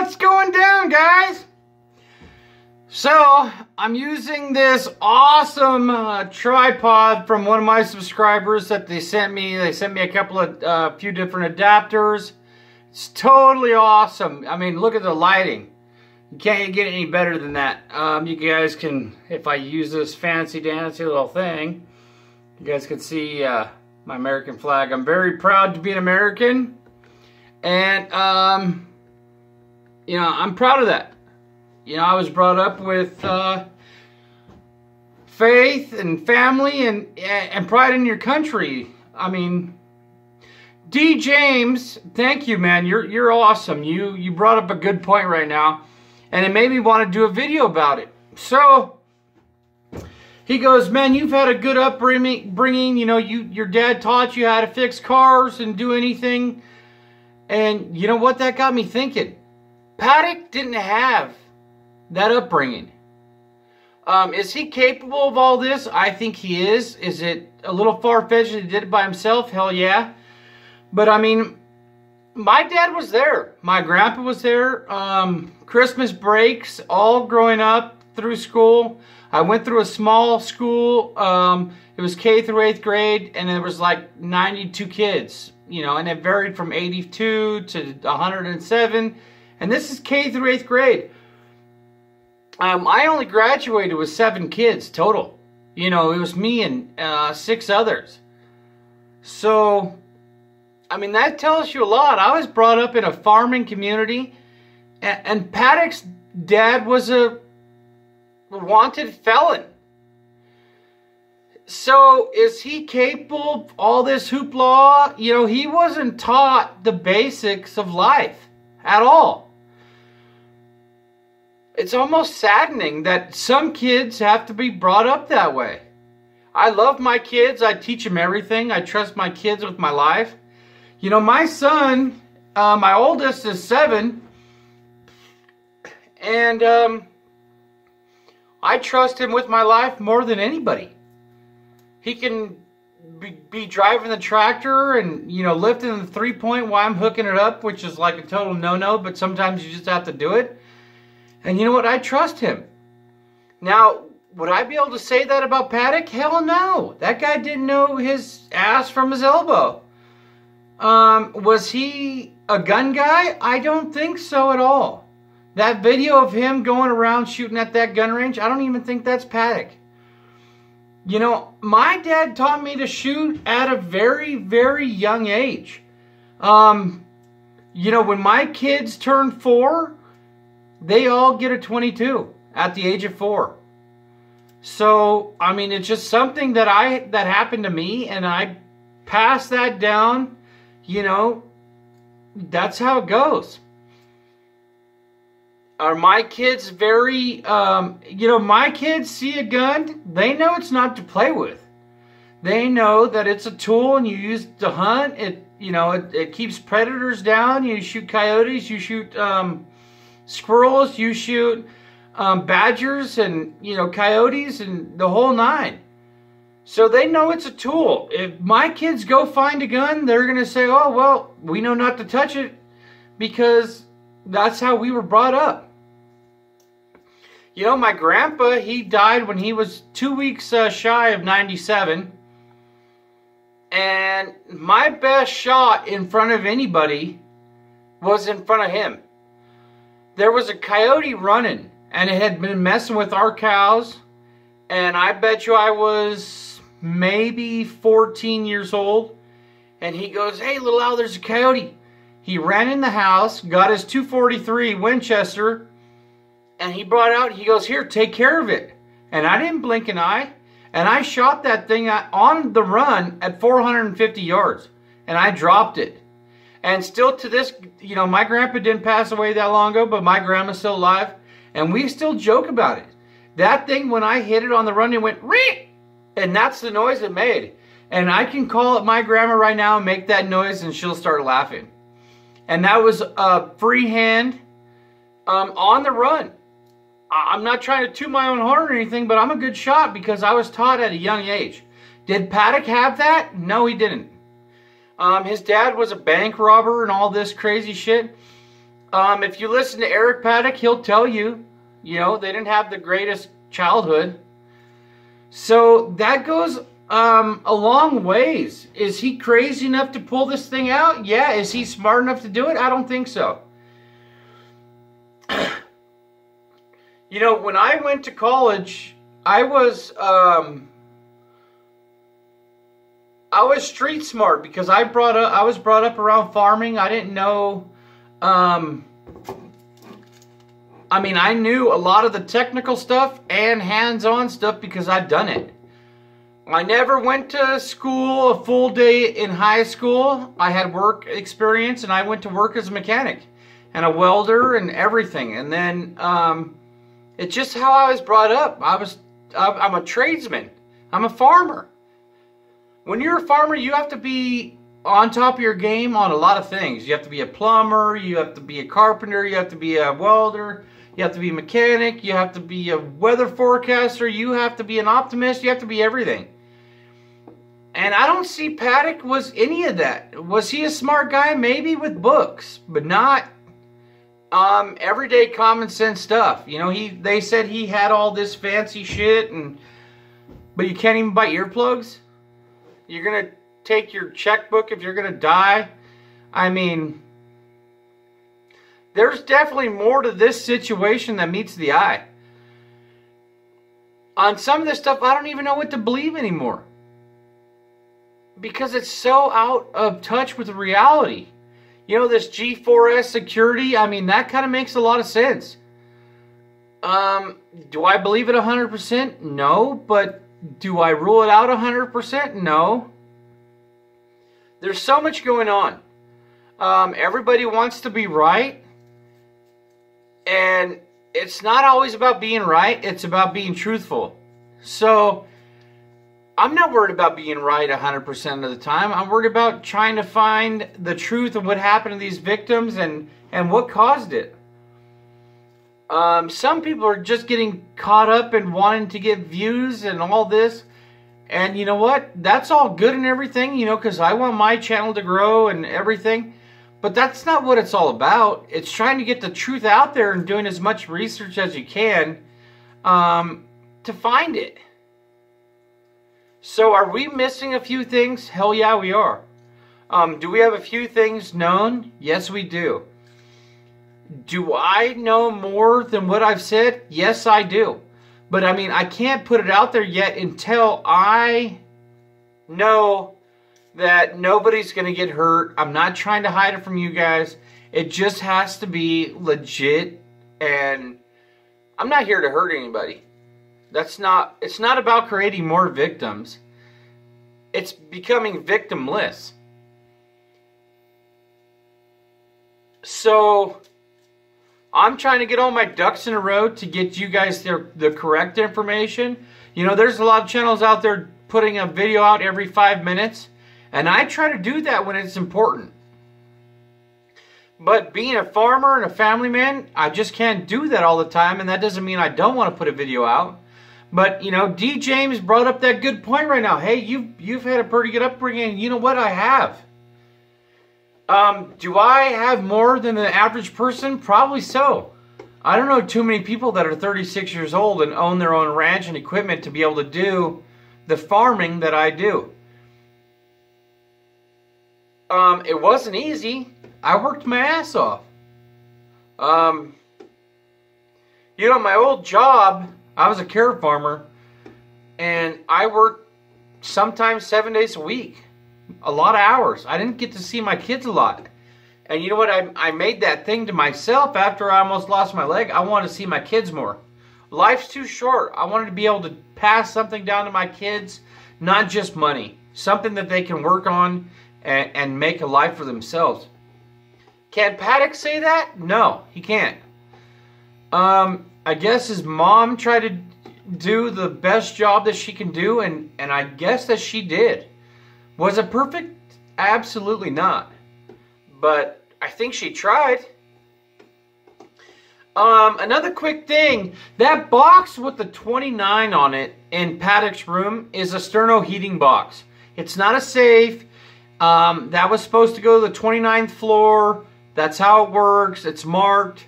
what's going down, guys? So, I'm using this awesome tripod from one of my subscribers that they sent me. They sent me a couple of few different adapters. It's totally awesome. I mean, look at the lighting. You can't get any better than that. You guys can, if I use this fancy dancy little thing, you guys can see my American flag. I'm very proud to be an American. And, you know, I'm proud of that. You know, I was brought up with faith and family and pride in your country. I mean, D. James, thank you, man. You're awesome. You brought up a good point right now, and it made me want to do a video about it. So he goes, man, you've had a good upbringing. You know, your dad taught you how to fix cars and do anything. And you know what? That got me thinking. Paddock didn't have that upbringing. Is he capable of all this? I think he is. Is it a little far-fetched that he did it by himself? Hell yeah. But I mean, my dad was there. My grandpa was there. Christmas breaks, all growing up through school. I went through a small school. It was K through 8th grade, and there was like 92 kids. You know, and it varied from 82 to 107. And this is K through 8th grade. I only graduated with 7 kids total. You know, it was me and 6 others. So, I mean, that tells you a lot. I was brought up in a farming community, and Paddock's dad was a wanted felon. So, is he capable of all this hoopla? You know, he wasn't taught the basics of life at all. It's almost saddening that some kids have to be brought up that way. I love my kids. I teach them everything. I trust my kids with my life. You know, my son, my oldest is 7. And I trust him with my life more than anybody. He can be driving the tractor and, you know, lifting the 3-point while I'm hooking it up, which is like a total no-no, but sometimes you just have to do it. And you know what? I trust him. Now, would I be able to say that about Paddock? Hell no. That guy didn't know his ass from his elbow. Was he a gun guy? I don't think so at all. That video of him going around shooting at that gun range, I don't even think that's Paddock. You know, my dad taught me to shoot at a very, very young age. You know, when my kids turn 4, they all get a 22 at the age of 4. So, I mean, it's just something that happened to me, and I passed that down. You know, that's how it goes. Are my kids very, you know, my kids see a gun, they know it's not to play with. They know that it's a tool and you use it to hunt. It, you know, it keeps predators down. You shoot coyotes, you shoot squirrels, you shoot badgers and, you know, coyotes and the whole 9. So they know it's a tool. If my kids go find a gun, they're going to say, oh, well, we know not to touch it because that's how we were brought up. You know, my grandpa, he died when he was 2 weeks shy of 97. And my best shot in front of anybody was in front of him. There was a coyote running, and it had been messing with our cows. And I bet you I was maybe 14 years old. And he goes, hey, little Al, there's a coyote. He ran in the house, got his .243 Winchester, and he brought out, he goes, here, take care of it. And I didn't blink an eye. And I shot that thing on the run at 450 yards. And I dropped it. And still to this, you know, my grandpa didn't pass away that long ago, but my grandma's still alive. And we still joke about it. That thing, when I hit it on the run, it went, reek! And that's the noise it made. And I can call up my grandma right now and make that noise, and she'll start laughing. And that was a freehand on the run. I'm not trying to toot my own horn or anything, but I'm a good shot because I was taught at a young age. Did Paddock have that? No, he didn't. His dad was a bank robber and all this crazy shit. If you listen to Eric Paddock, he'll tell you, you know, they didn't have the greatest childhood. So that goes a long ways. Is he crazy enough to pull this thing out? Yeah. Is he smart enough to do it? I don't think so. You know, when I went to college, I was street smart because I was brought up around farming. I didn't know. I mean, I knew a lot of the technical stuff and hands-on stuff because I'd done it. I never went to school a full day in high school. I had work experience, and I went to work as a mechanic and a welder and everything. And then it's just how I was brought up. I'm a tradesman. I'm a farmer. When you're a farmer, you have to be on top of your game on a lot of things. You have to be a plumber, you have to be a carpenter, you have to be a welder, you have to be a mechanic, you have to be a weather forecaster, you have to be an optimist, you have to be everything. And I don't see Paddock was any of that. Was he a smart guy? Maybe with books, but not everyday common sense stuff. You know, they said he had all this fancy shit, but you can't even buy earplugs. You're gonna take your checkbook if you're gonna die. I mean, there's definitely more to this situation than meets the eye. On some of this stuff, I don't even know what to believe anymore. Because it's so out of touch with reality. You know, this G4S security, I mean, that kind of makes a lot of sense. Do I believe it 100%? No. But do I rule it out 100%? No. There's so much going on. Everybody wants to be right. And it's not always about being right. It's about being truthful. So I'm not worried about being right 100% of the time. I'm worried about trying to find the truth of what happened to these victims and what caused it. Some people are just getting caught up in wanting to get views and all this. And you know what? That's all good and everything, you know, because I want my channel to grow and everything. But that's not what it's all about. It's trying to get the truth out there and doing as much research as you can to find it. So are we missing a few things? Hell yeah, we are. Do we have a few things known? Yes, we do. Do I know more than what I've said? Yes, I do. But I mean, I can't put it out there yet until I know that nobody's going to get hurt. I'm not trying to hide it from you guys. It just has to be legit, and I'm not here to hurt anybody. It's not about creating more victims. It's becoming victimless. So I'm trying to get all my ducks in a row to get you guys the correct information. You know, there's a lot of channels out there putting a video out every 5 minutes. And I try to do that when it's important. But being a farmer and a family man, I just can't do that all the time. And that doesn't mean I don't want to put a video out. But, you know, D. James brought up that good point right now. Hey, you've had a pretty good upbringing. You know what? I have. Do I have more than the average person? Probably so. I don't know too many people that are 36 years old and own their own ranch and equipment to be able to do the farming that I do. It wasn't easy. I worked my ass off. You know, my old job, I was a carrot farmer, and I worked sometimes 7 days a week. A lot of hours. I didn't get to see my kids a lot. And you know what? I made that thing to myself after I almost lost my leg. I wanted to see my kids more. Life's too short. I wanted to be able to pass something down to my kids, not just money. Something that they can work on and make a life for themselves. Can Paddock say that? No, he can't. I guess his mom tried to do the best job that she can do, and I guess that she did. Was it perfect? Absolutely not. But I think she tried. Another quick thing. That box with the 29 on it in Paddock's room is a sterno heating box. It's not a safe. That was supposed to go to the 29th floor. That's how it works. It's marked.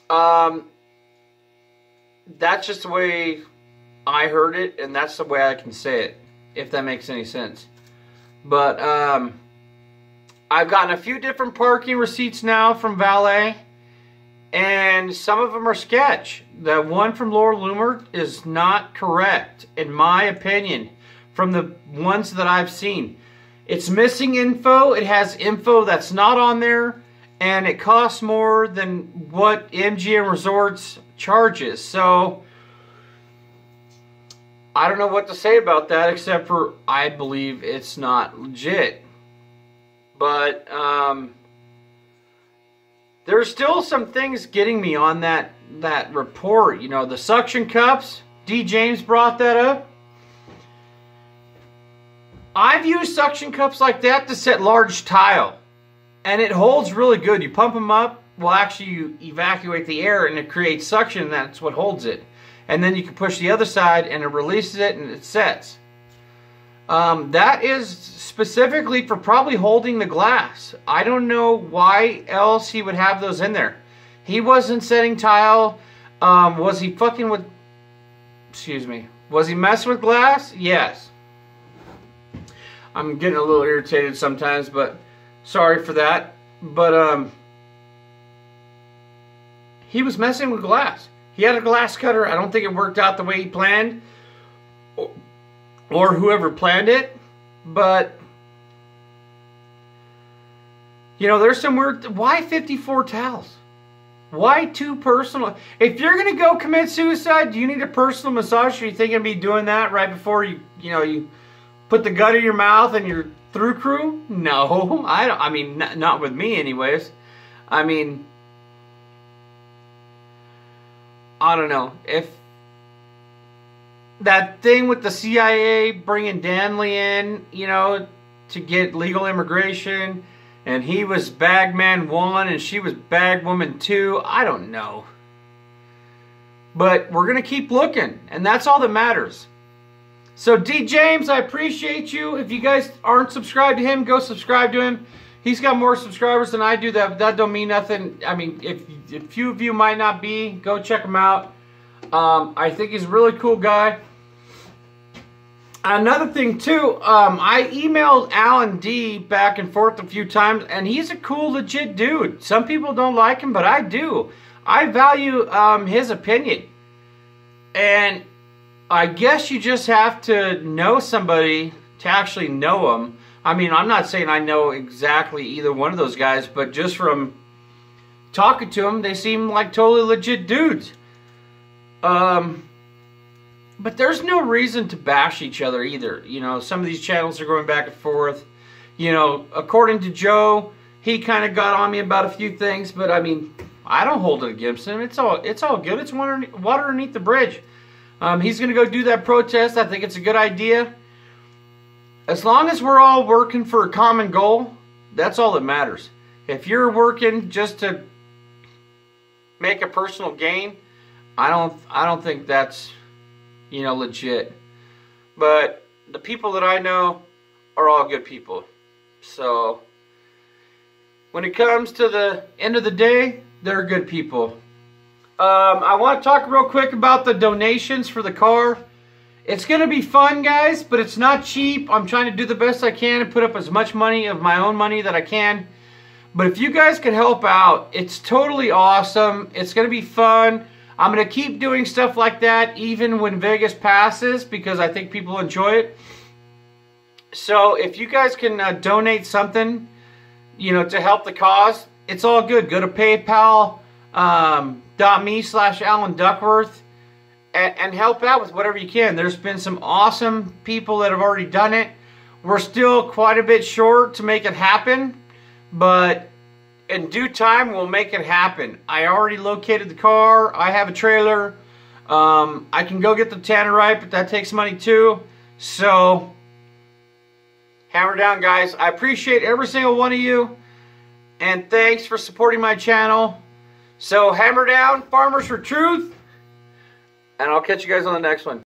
That's just the way I heard it, and that's the way I can say it, if that makes any sense. But I've gotten a few different parking receipts now from valet, and some of them are sketch. The one from Laura Loomer is not correct, in my opinion, from the ones that I've seen. It's missing info. It has info that's not on there, and it costs more than what MGM Resorts charges. So I don't know what to say about that, except for I believe it's not legit. But there's still some things getting me on that report. You know, the suction cups. D. James brought that up. I've used suction cups like that to set large tile, and it holds really good. You pump them up, well, actually you evacuate the air and it creates suction, and that's what holds it. And then you can push the other side and it releases it and it sets. That is specifically for probably holding the glass. I don't know why else he would have those in there. He wasn't setting tile. Was he fucking with, excuse me, was he messing with glass? Yes. I'm getting a little irritated sometimes, but sorry for that. But he was messing with glass. He had a glass cutter. I don't think it worked out the way he planned, or whoever planned it. But you know, there's some weird. Why 54 towels? Why 2 personal? If you're gonna go commit suicide, do you need a personal massage? Are you thinking of me doing that right before you put the gun in your mouth and you're through crew? No, I don't. I mean, not with me, anyways. I mean, I don't know if that thing with the CIA bringing Danley in, you know, to get legal immigration, and he was bagman 1 and she was bagwoman 2. I don't know, but we're gonna keep looking, and that's all that matters. So D. James, I appreciate you. If you guys aren't subscribed to him, go subscribe to him. He's got more subscribers than I do. That don't mean nothing. I mean, if a few of you might not be, go check him out. I think he's a really cool guy. Another thing too, I emailed Alan D back and forth a few times, and he's a cool, legit dude. Some people don't like him, but I do. I value his opinion. And I guess you just have to know somebody to actually know them. I mean, I'm not saying I know exactly either one of those guys, but just from talking to them, they seem like totally legit dudes. But there's no reason to bash each other either. You know, some of these channels are going back and forth. You know, according to Joe, he kind of got on me about a few things, but I mean, I don't hold it against him. It's all good. It's water underneath the bridge. He's going to go do that protest. I think it's a good idea. As long as we're all working for a common goal, that's all that matters. If you're working just to make a personal gain, I don't think that's, you know, legit. But the people that I know are all good people. So when it comes to the end of the day, they're good people. I want to talk real quick about the donations for the car. It's going to be fun, guys, but it's not cheap. I'm trying to do the best I can and put up as much money of my own money that I can. But if you guys could help out, it's totally awesome. It's going to be fun. I'm going to keep doing stuff like that even when Vegas passes, because I think people enjoy it. So if you guys can donate something, you know, to help the cause, it's all good. Go to PayPal.me/Alan Duckworth and help out with whatever you can. There's been some awesome people that have already done it. We're still quite a bit short to make it happen, but in due time we'll make it happen. I already located the car. I have a trailer. I can go get the tannerite, but that takes money too. So hammer down, guys. I appreciate every single one of you, and thanks for supporting my channel. So hammer down, Farmers for Truth, and I'll catch you guys on the next one.